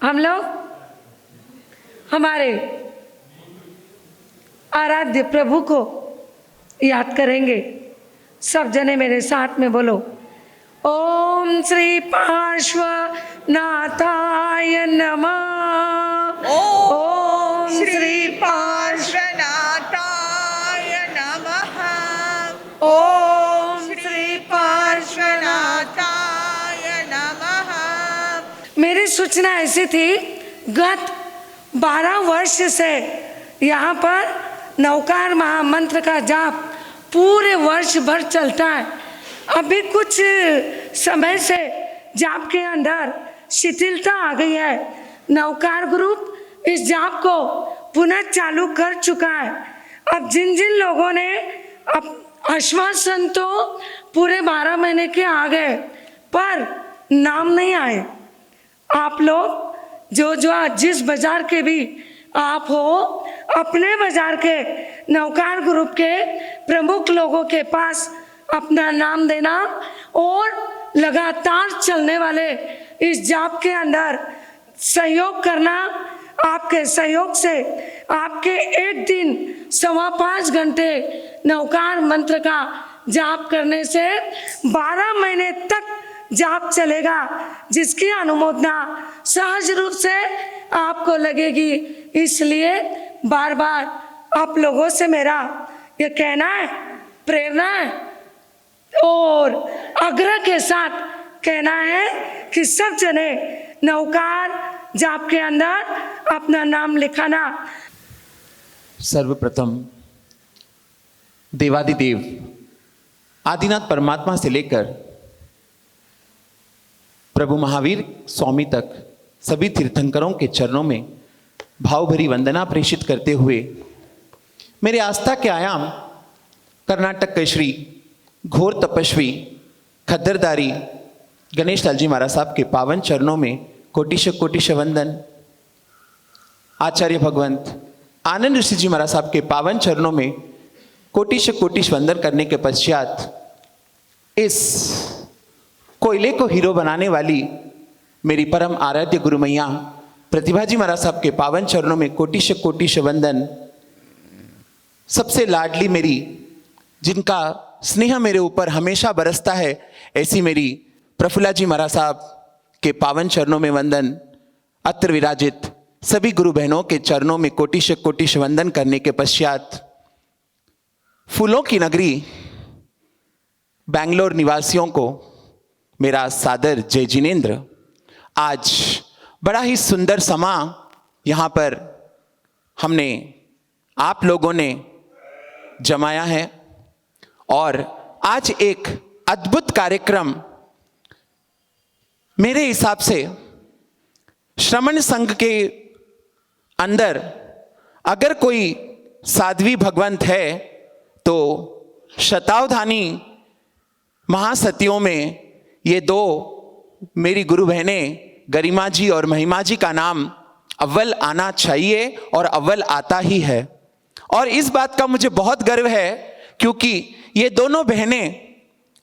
हम लोग हमारे आराध्य प्रभु को याद करेंगे। सब जने मेरे साथ में बोलो, ओम श्री पार्श्वनाथाय नमः। ओम श्री पार्श्वनाथाय नमः। ओम श्री पार्श्वनाथाय नमः। मेरी सूचना ऐसी थी, गत 12 वर्ष से यहाँ पर नवकार महामंत्र का जाप पूरे वर्ष भर चलता है। अभी कुछ समय से जाप के अंदर शिथिलता आ गई है। नवकार ग्रुप इस जाप को पुनः चालू कर चुका है। अब जिन जिन लोगों ने आश्वासन तो पूरे 12 महीने के आ गए, पर नाम नहीं आए। आप लोग जो जिस बाजार के भी आप हो, अपने बाजार के नवकार ग्रुप के प्रमुख लोगों के पास अपना नाम देना और लगातार चलने वाले इस जाप के अंदर सहयोग करना। आपके सहयोग से आपके एक दिन 5.25 घंटे नवकार मंत्र का जाप करने से 12 महीने तक जाप चलेगा, जिसकी अनुमोदना सहज रूप से आपको लगेगी। इसलिए बार बार आप लोगों से मेरा ये कहना है, प्रेरणा है और आग्रह के साथ कहना है कि सब जने नवकार जाप के अंदर अपना नाम लिखाना। सर्वप्रथम देवादिदेव आदिनाथ परमात्मा से लेकर प्रभु महावीर स्वामी तक सभी तीर्थंकरों के चरणों में भावभरी वंदना प्रेषित करते हुए मेरे आस्था के आयाम कर्नाटक के श्री घोर तपस्वी खद्दरदारी गणेश लाल जी महाराज साहब के पावन चरणों में कोटिश वंदन। आचार्य भगवंत आनंद ऋषि जी महाराज साहब के पावन चरणों में कोटिश वंदन करने के पश्चात इस कोयले को हीरो बनाने वाली मेरी परम आराध्य गुरु मैया प्रतिभा जी महाराज साहब के पावन चरणों में कोटिश वंदन। सबसे लाडली मेरी, जिनका स्नेह मेरे ऊपर हमेशा बरसता है, ऐसी मेरी प्रफुल्ला जी महाराज साहब के पावन चरणों में वंदन। अत्र विराजित सभी गुरु बहनों के चरणों में कोटिश वंदन करने के पश्चात फूलों की नगरी बेंगलोर निवासियों को मेरा सादर जय जिनेंद्र। आज बड़ा ही सुंदर समा यहाँ पर हमने आप लोगों ने जमाया है और आज एक अद्भुत कार्यक्रम मेरे हिसाब से श्रमण संघ के अंदर अगर कोई साध्वी भगवंत है तो शतावधानी महासतियों में ये दो मेरी गुरु बहनें गरिमा जी और महिमा जी का नाम अव्वल आना चाहिए और अव्वल आता ही है। और इस बात का मुझे बहुत गर्व है क्योंकि ये दोनों बहनें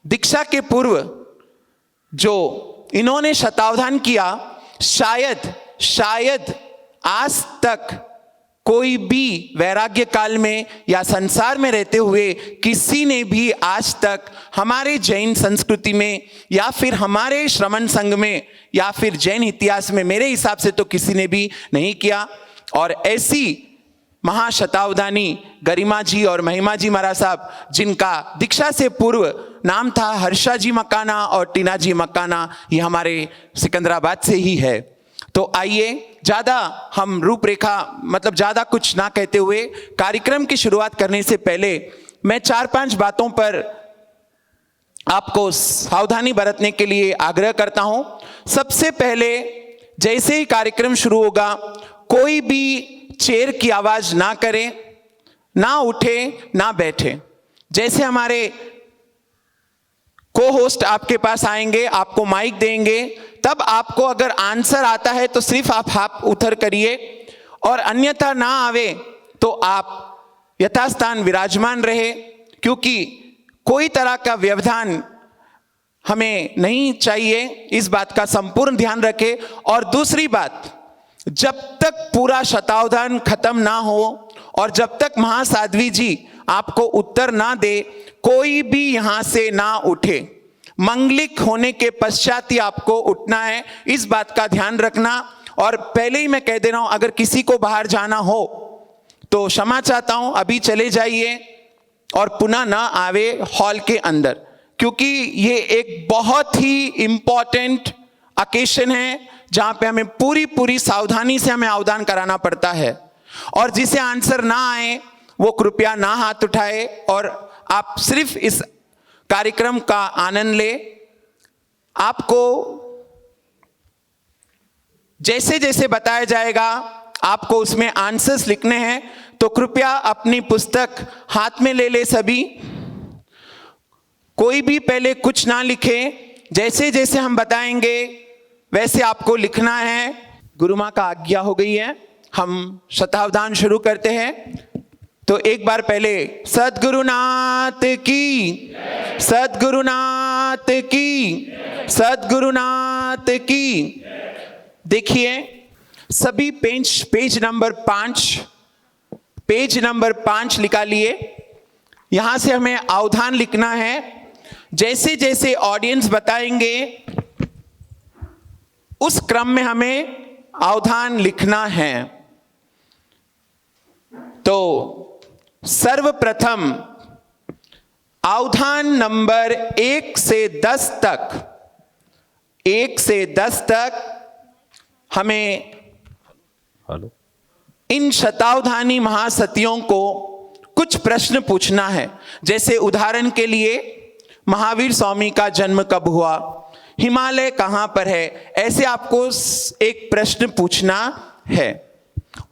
दीक्षा के पूर्व जो इन्होंने शतावधान किया, शायद आज तक कोई भी वैराग्य काल में या संसार में रहते हुए किसी ने भी आज तक हमारे जैन संस्कृति में या फिर हमारे श्रमण संघ में या फिर जैन इतिहास में मेरे हिसाब से तो किसी ने भी नहीं किया। और ऐसी महाशतावधानी गरिमा जी और महिमा जी महाराज साहब, जिनका दीक्षा से पूर्व नाम था हर्षा जी मकाना और टीना जी मकाना, ये हमारे सिकंदराबाद से ही है। तो आइए ज़्यादा हम रूपरेखा मतलब ज़्यादा कुछ ना कहते हुए कार्यक्रम की शुरुआत करने से पहले मैं 4-5 बातों पर आपको सावधानी बरतने के लिए आग्रह करता हूं। सबसे पहले, जैसे ही कार्यक्रम शुरू होगा कोई भी चेयर की आवाज़ ना करे, ना उठे, ना बैठे। जैसे हमारे को होस्ट आपके पास आएंगे, आपको माइक देंगे, तब आपको अगर आंसर आता है तो सिर्फ आप हाथ उधर करिए और अन्यथा ना आवे तो आप यथास्थान विराजमान रहे, क्योंकि कोई तरह का व्यवधान हमें नहीं चाहिए। इस बात का संपूर्ण ध्यान रखें। और दूसरी बात, जब तक पूरा शतावधान खत्म ना हो और जब तक महासाध्वी जी आपको उत्तर ना दे, कोई भी यहां से ना उठे। मंगलिक होने के पश्चात ही आपको उठना है, इस बात का ध्यान रखना। और पहले ही मैं कह दे रहा हूं, अगर किसी को बाहर जाना हो तो क्षमा चाहता हूं, अभी चले जाइए और पुनः ना आवे हॉल के अंदर, क्योंकि ये एक बहुत ही इंपॉर्टेंट ओकेशन है जहां पे हमें पूरी सावधानी से हमें आवेदन कराना पड़ता है। और जिसे आंसर ना आए वो कृपया ना हाथ उठाए और आप सिर्फ इस कार्यक्रम का आनंद ले। आपको जैसे जैसे बताया जाएगा आपको उसमें आंसर्स लिखने हैं, तो कृपया अपनी पुस्तक हाथ में ले ले सभी। कोई भी पहले कुछ ना लिखे, जैसे जैसे हम बताएंगे वैसे आपको लिखना है। गुरु माँ का आज्ञा हो गई है, हम शतावधान शुरू करते हैं। तो एक बार पहले सद्गुरुनाथ की, सद्गुरुनाथ की, सद्गुरुनाथ की। देखिए सभी पेज नंबर 5 निकालिए। यहां से हमें अवधान लिखना है। जैसे जैसे ऑडियंस बताएंगे उस क्रम में हमें अवधान लिखना है। तो सर्वप्रथम अवधान नंबर 1 से 10 तक हमें इन शतावधानी महासतियों को कुछ प्रश्न पूछना है। जैसे उदाहरण के लिए महावीर स्वामी का जन्म कब हुआ, हिमालय कहां पर है, ऐसे आपको एक प्रश्न पूछना है।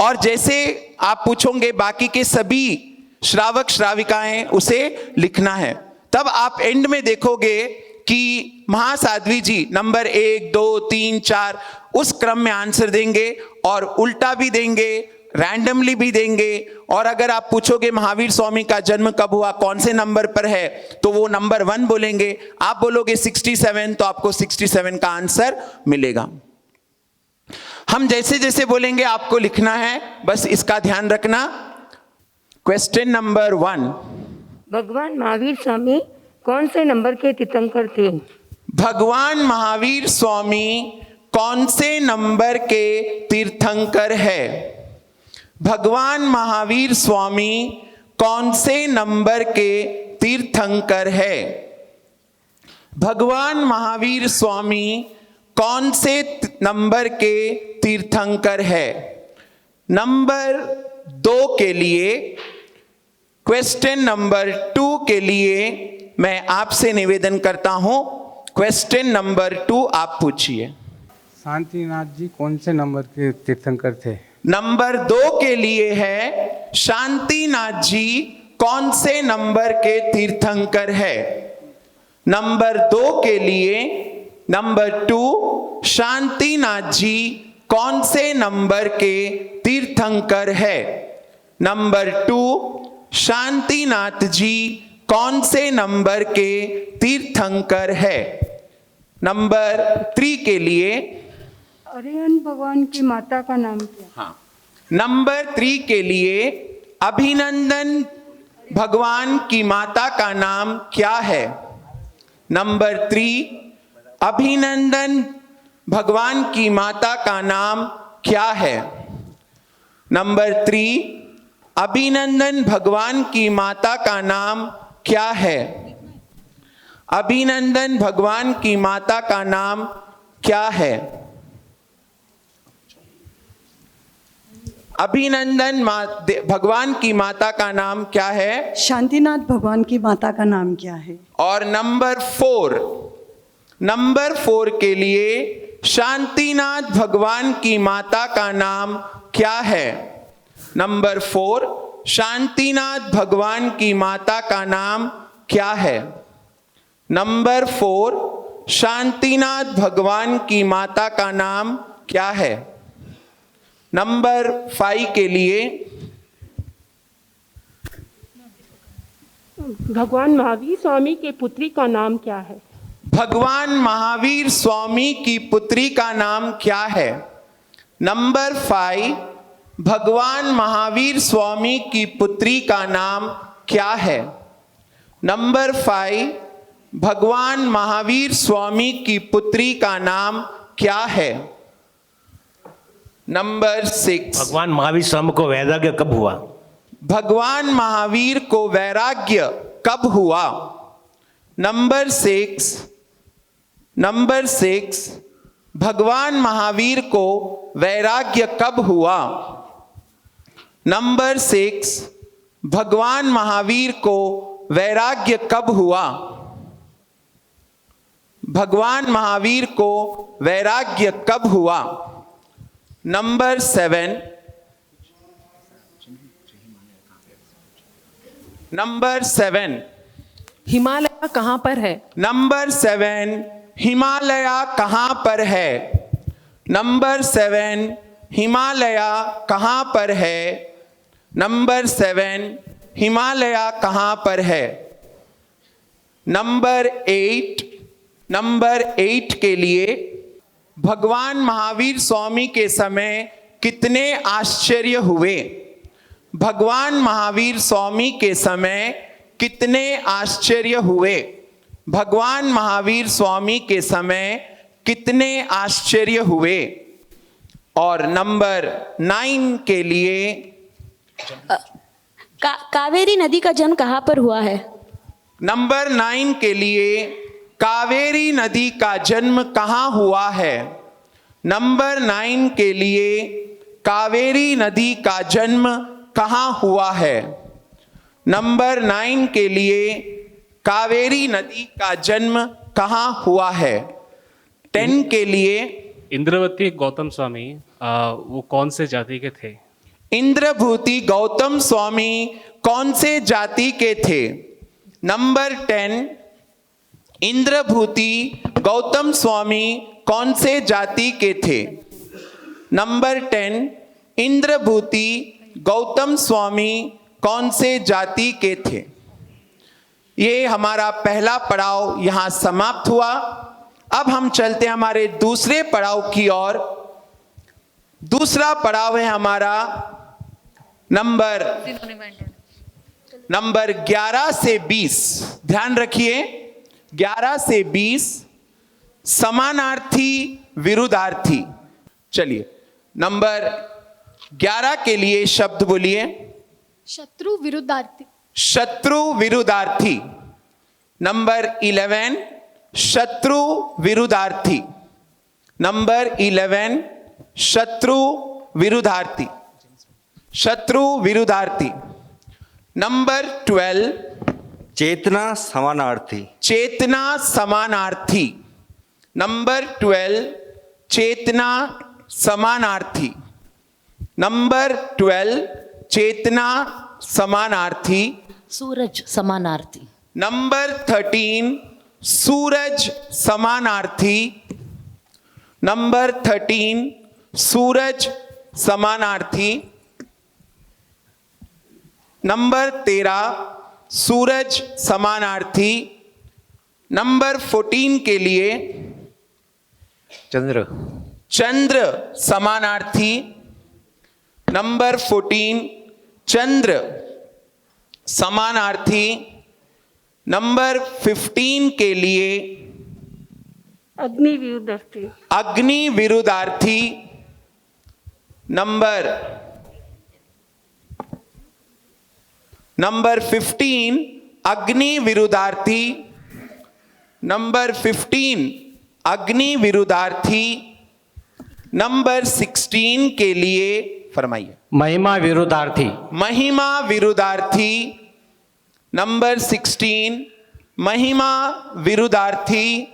और जैसे आप पूछोगे बाकी के सभी श्रावक श्राविकाएं उसे लिखना है। तब आप एंड में देखोगे कि महासाध्वी जी नंबर 1, 2, 3, 4 उस क्रम में आंसर देंगे और उल्टा भी देंगे, रैंडमली भी देंगे। और अगर आप पूछोगे महावीर स्वामी का जन्म कब हुआ, कौन से नंबर पर है, तो वो नंबर 1 बोलेंगे। आप बोलोगे 67, तो आपको 67 का आंसर मिलेगा। हम जैसे जैसे बोलेंगे आपको लिखना है, बस इसका ध्यान रखना। क्वेश्चन नंबर 1, भगवान महावीर स्वामी कौन से नंबर के तीर्थंकर थे? भगवान महावीर स्वामी कौन से नंबर के तीर्थंकर है? भगवान महावीर स्वामी कौन से नंबर के तीर्थंकर है? भगवान महावीर स्वामी कौन से नंबर के तीर्थंकर है? नंबर 2 के लिए, क्वेश्चन नंबर 2 के लिए मैं आपसे निवेदन करता हूं, क्वेश्चन नंबर 2 आप पूछिए। शांतिनाथ जी कौन से नंबर के तीर्थंकर थे? नंबर 2 के लिए है शांतिनाथ जी कौन से नंबर के तीर्थंकर है? नंबर 2 के लिए नंबर 2 शांतिनाथ जी कौन से नंबर के तीर्थंकर है? नंबर 2 शांतिनाथ जी कौन से नंबर के तीर्थंकर है? नंबर 3 के लिए अरिहंत भगवान की माता का नाम क्या? हाँ, नंबर 3 के लिए अभिनंदन भगवान की माता का नाम क्या है? नंबर 3 अभिनंदन भगवान की माता का नाम क्या है? नंबर 3 अभिनंदन भगवान की माता का नाम क्या है? अभिनंदन भगवान की माता का नाम क्या है? अभिनंदन भगवान की माता का नाम क्या है? शांतिनाथ भगवान की माता का नाम क्या है? और नंबर 4 के लिए शांतिनाथ भगवान की माता का नाम क्या है? नंबर 4 शांतिनाथ भगवान की माता का नाम क्या है? नंबर 4 शांतिनाथ भगवान की माता का नाम क्या है? नंबर 5 के लिए भगवान महावीर स्वामी के पुत्री का नाम क्या है? भगवान महावीर स्वामी की पुत्री का नाम क्या है? नंबर 5, भगवान महावीर स्वामी की पुत्री का नाम क्या है? नंबर 5, भगवान महावीर स्वामी की पुत्री का नाम क्या है? नंबर 6, भगवान महावीर स्वामी को वैराग्य कब हुआ? भगवान महावीर को वैराग्य कब हुआ? नंबर 6, भगवान महावीर को वैराग्य कब हुआ? नंबर 6, भगवान महावीर को वैराग्य कब हुआ? भगवान महावीर को वैराग्य कब हुआ? नंबर 7, हिमालय कहाँ पर है? नंबर 7, हिमालय कहाँ पर है? नंबर 7, हिमालय कहाँ पर है? नंबर 7, हिमालय कहाँ पर है? नंबर 8 के लिए भगवान महावीर स्वामी के समय कितने आश्चर्य हुए? भगवान महावीर स्वामी के समय कितने आश्चर्य हुए? भगवान महावीर स्वामी के समय कितने आश्चर्य हुए? और नंबर 9 के लिए कावेरी नदी का जन्म कहाँ पर हुआ है? नंबर 9 के लिए कावेरी नदी का जन्म कहाँ हुआ है? नंबर 9 के लिए कावेरी नदी का जन्म कहाँ हुआ है? नंबर 9 के लिए कावेरी नदी का जन्म कहाँ हुआ है? 10 के लिए इंद्रवती गौतम स्वामी वो कौन से जाति के थे? इंद्रभूति गौतम स्वामी कौन से जाति के थे? नंबर 10, इंद्रभूति गौतम स्वामी कौन से जाति के थे? नंबर 10, इंद्रभूति गौतम स्वामी कौन से जाति के थे? ये हमारा पहला पड़ाव यहाँ समाप्त हुआ। अब हम चलते हैं हमारे दूसरे पड़ाव की ओर। दूसरा पड़ाव है हमारा नंबर 11 से 20। ध्यान रखिए, 11 से 20 समानार्थी विरुद्धार्थी। चलिए नंबर 11 के लिए शब्द बोलिए। शत्रु विरुद्धार्थी। शत्रु विरुद्धार्थी। नंबर 11, शत्रु विरुद्धार्थी। नंबर 11, शत्रु विरुद्धार्थी। शत्रु विरुद्धार्थी। नंबर 12, चेतना समानार्थी। चेतना समानार्थी। नंबर 12, चेतना समानार्थी। नंबर 12, चेतना समानार्थी। सूरज समानार्थी। नंबर 13, सूरज समानार्थी। नंबर 13, सूरज समानार्थी। नंबर 13, सूरज समानार्थी। नंबर 14 के लिए चंद्र। चंद्र समानार्थी। नंबर 14, चंद्र समानार्थी। नंबर 15 के लिए अग्नि विरुद्धार्थी। अग्नि विरुद्धार्थी। नंबर 15, अग्नि विरुद्धार्थी। नंबर 15, अग्नि विरुद्धार्थी। नंबर 16 के लिए फरमाइए। महिमा विरुद्धार्थी। महिमा विरुद्धार्थी। नंबर 16, महिमा विरुद्धार्थी।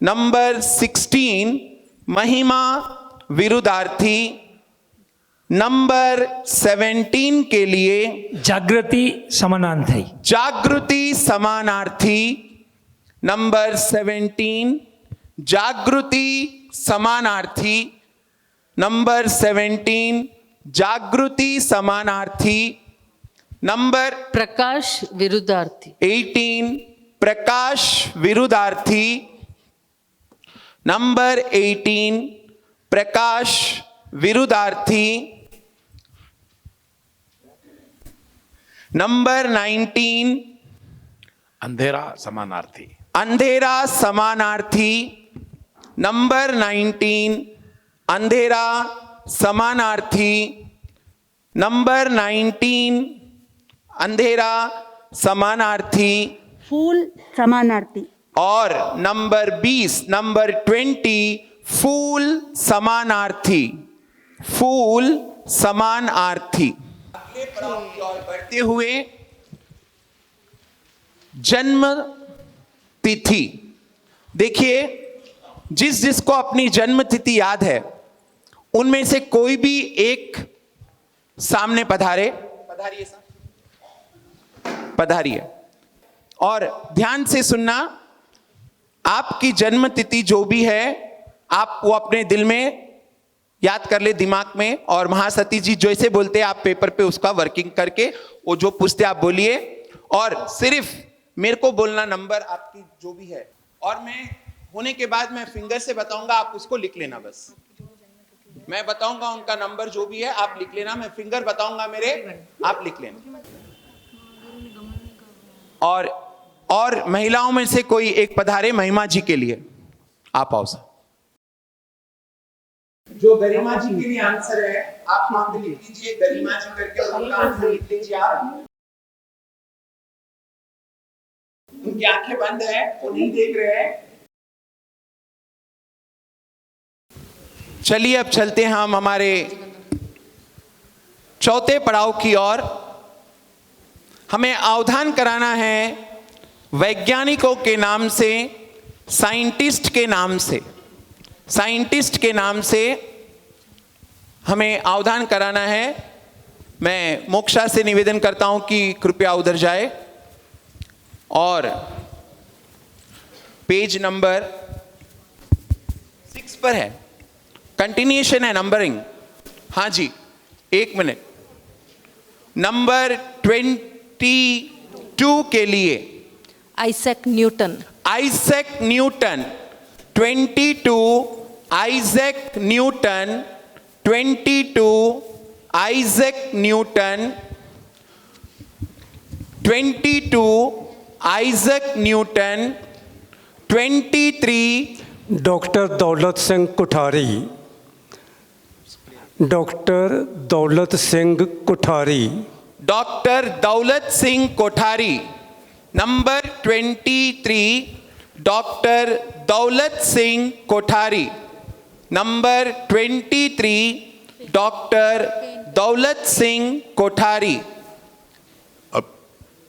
नंबर 16, महिमा विरुद्धार्थी। नंबर 17 के लिए जागृति समानार्थी। जागृति समानार्थी। नंबर 17, जागृति समानार्थी। नंबर 17, जागृति समानार्थी। नंबर प्रकाश विरुद्धार्थी। 18, प्रकाश विरुद्धार्थी। नंबर 18, प्रकाश विरुद्धार्थी। नंबर 19 अंधेरा समानार्थी। अंधेरा समानार्थी। नंबर 19 अंधेरा समानार्थी। नंबर 19 अंधेरा समानार्थी। फूल समानार्थी। और नंबर 20 नंबर 20 फूल समानार्थी। फूल समानार्थी। अगले पड़ाव की ओर बढ़ते हुए जन्म तिथि देखिए, जिसको अपनी जन्म तिथि याद है उनमें से कोई भी एक सामने पधारे। पधारिए साहब, पधारिए। और ध्यान से सुनना, आपकी जन्म तिथि जो भी है आप वो अपने दिल में याद कर ले, दिमाग में। और महासती जी जैसे बोलते हैं आप पेपर पे उसका वर्किंग करके वो जो पूछते आप बोलिए। और सिर्फ मेरे को बोलना नंबर आपकी जो भी है, और मैं होने के बाद मैं फिंगर से बताऊंगा, आप उसको लिख लेना। बस मैं बताऊंगा उनका नंबर जो भी है आप लिख लेना, मैं फिंगर बताऊंगा मेरे, आप लिख लेना। और महिलाओं में से कोई एक पधारे महिमा जी के लिए। आप आओ सर। जो गरिमा जी के लिए आंसर है आप वहां पे लिख लीजिए, गरिमा जी करके उनका आंसर लिख लीजिए आप। उनकी आंखें बंद है, वो नहीं देख रहे हैं। चलिए अब चलते हैं हम हमारे चौथे पड़ाव की ओर। हमें अवधान कराना है वैज्ञानिकों के नाम से, साइंटिस्ट के नाम से। साइंटिस्ट के नाम से हमें अवधान कराना है। मैं मोक्षा से निवेदन करता हूं कि कृपया उधर जाए और पेज नंबर 6 पर है, कंटिन्यूएशन है नंबरिंग। हाँ जी, एक मिनट। नंबर 22 के लिए Isaac Newton. Isaac Newton 22 Isaac Newton 22 Isaac Newton 22 Isaac Newton 23 doctor Daulat Singh Kothari. Doctor Daulat Singh Kothari. Doctor Daulat Singh Kothari. Number 23 doctor Daulat Singh Kothari. Number 23 doctor Daulat Singh Kothari.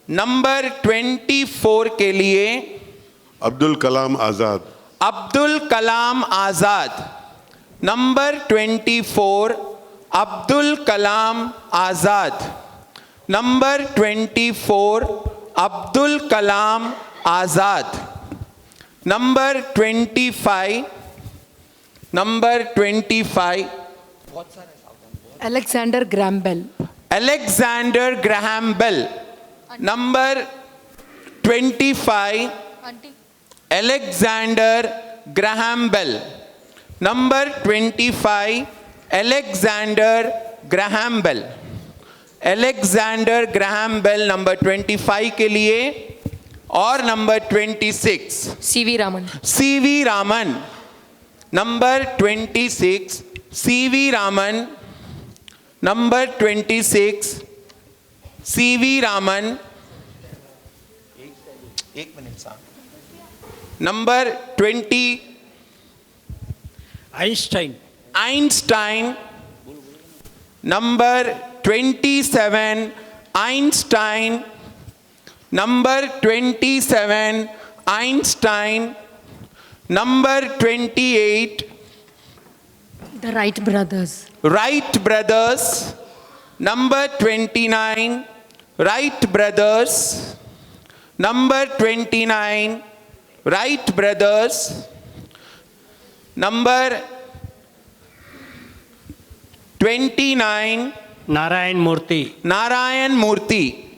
Number 24 के लिए Abdul Kalam Azad. Abdul Kalam Azad. Number 24 Abdul Kalam Azad. Number 24 Abdul Kalam Azad. Number 25 number 25 Alexander Graham Bell. Alexander Graham Bell. Number 25 Alexander Graham Bell. Number 25 Alexander Graham Bell. Alexander Graham Bell number 25 के लिए। और number 26 C V Raman. C V Raman. Number 26 C V Raman. Number 26 C V Raman. एक minute साहब। Number 20 Einstein. Einstein. Number 27 Einstein. Number 27 Einstein. Number 28 the Wright brothers. Wright brothers. Number 29 Wright brothers. Number 29 Wright brothers. Number 29 Narayana Murthy. Narayana Murthy.